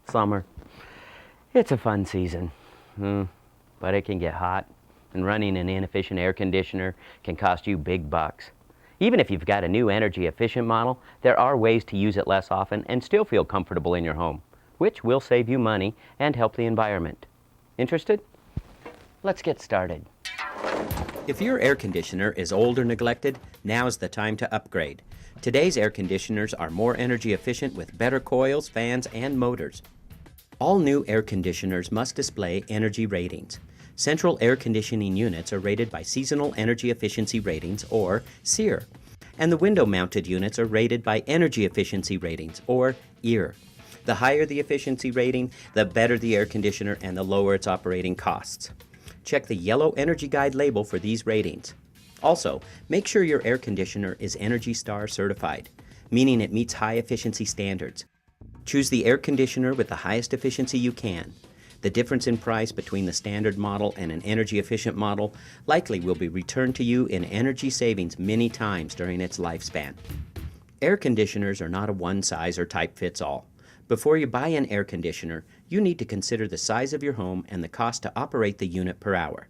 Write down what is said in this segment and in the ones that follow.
Summer. It's a fun season, but it can get hot, and running an inefficient air conditioner can cost you big bucks. Even if you've got a new energy-efficient model, there are ways to use it less often and still feel comfortable in your home, which will save you money and help the environment. Interested? Let's get started. If your air conditioner is old or neglected, now's the time to upgrade. Today's air conditioners are more energy efficient with better coils, fans, and motors. All new air conditioners must display energy ratings. Central air conditioning units are rated by Seasonal Energy Efficiency Ratings, or SEER, and the window-mounted units are rated by Energy Efficiency Ratings, or EAR. The higher the efficiency rating, the better the air conditioner and the lower its operating costs. Check the yellow Energy Guide label for these ratings. Also, make sure your air conditioner is ENERGY STAR certified, meaning it meets high efficiency standards. Choose the air conditioner with the highest efficiency you can. The difference in price between the standard model and an energy efficient model likely will be returned to you in energy savings many times during its lifespan. Air conditioners are not a one-size-or-type-fits-all. Before you buy an air conditioner, you need to consider the size of your home and the cost to operate the unit per hour.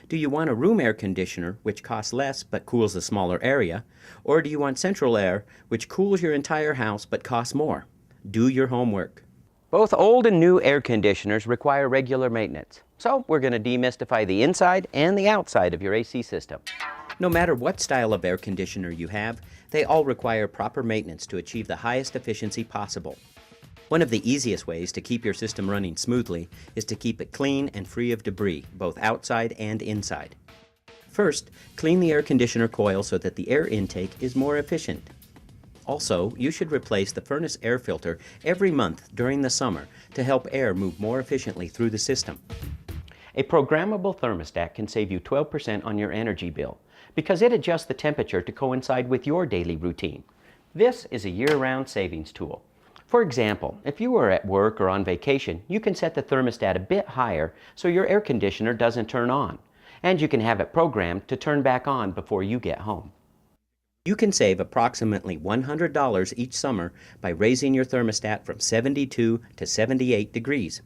Do you want a room air conditioner, which costs less but cools a smaller area? Or do you want central air, which cools your entire house but costs more? Do your homework. Both old and new air conditioners require regular maintenance, so we're going to demystify the inside and the outside of your AC system. No matter what style of air conditioner you have, they all require proper maintenance to achieve the highest efficiency possible. One of the easiest ways to keep your system running smoothly is to keep it clean and free of debris, both outside and inside. First, clean the air conditioner coil so that the air intake is more efficient. Also, you should replace the furnace air filter every month during the summer to help air move more efficiently through the system. A programmable thermostat can save you 12% on your energy bill because it adjusts the temperature to coincide with your daily routine. This is a year-round savings tool. For example, if you are at work or on vacation, you can set the thermostat a bit higher so your air conditioner doesn't turn on, and you can have it programmed to turn back on before you get home. You can save approximately $100 each summer by raising your thermostat from 72 to 78 degrees.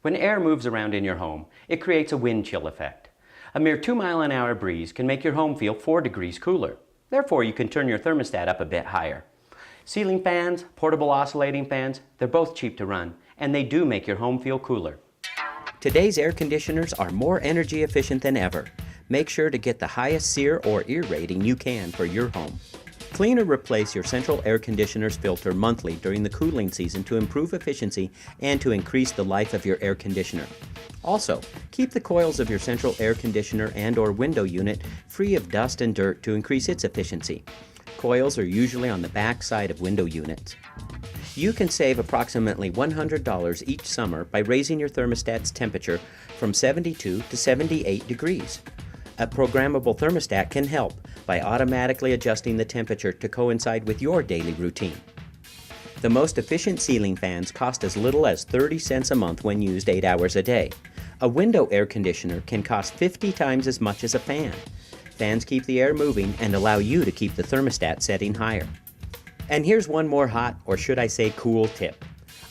When air moves around in your home, it creates a wind chill effect. A mere 2-mile-an-hour breeze can make your home feel 4 degrees cooler. Therefore, you can turn your thermostat up a bit higher. Ceiling fans, portable oscillating fans, they're both cheap to run, and they do make your home feel cooler. Today's air conditioners are more energy efficient than ever. Make sure to get the highest SEER or EAR rating you can for your home. Clean or replace your central air conditioner's filter monthly during the cooling season to improve efficiency and to increase the life of your air conditioner. Also, keep the coils of your central air conditioner and/or window unit free of dust and dirt to increase its efficiency. Coils are usually on the back side of window units. You can save approximately $100 each summer by raising your thermostat's temperature from 72 to 78 degrees. A programmable thermostat can help by automatically adjusting the temperature to coincide with your daily routine. The most efficient ceiling fans cost as little as 30 cents a month when used 8 hours a day. A window air conditioner can cost 50 times as much as a fan. Fans keep the air moving and allow you to keep the thermostat setting higher. And here's one more hot, or should I say cool, tip.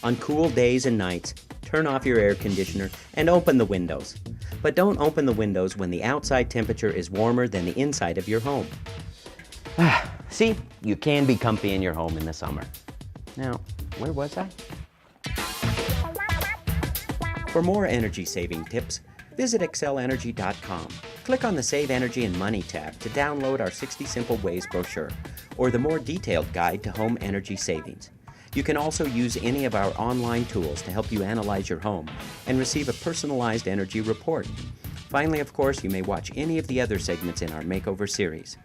On cool days and nights, turn off your air conditioner and open the windows. But don't open the windows when the outside temperature is warmer than the inside of your home. See, you can be comfy in your home in the summer. Now, where was I? For more energy-saving tips, visit XcelEnergy.com. Click on the Save Energy and Money tab to download our 60 Simple Ways brochure, or the more detailed guide to home energy savings. You can also use any of our online tools to help you analyze your home and receive a personalized energy report. Finally, of course, you may watch any of the other segments in our Makeover series.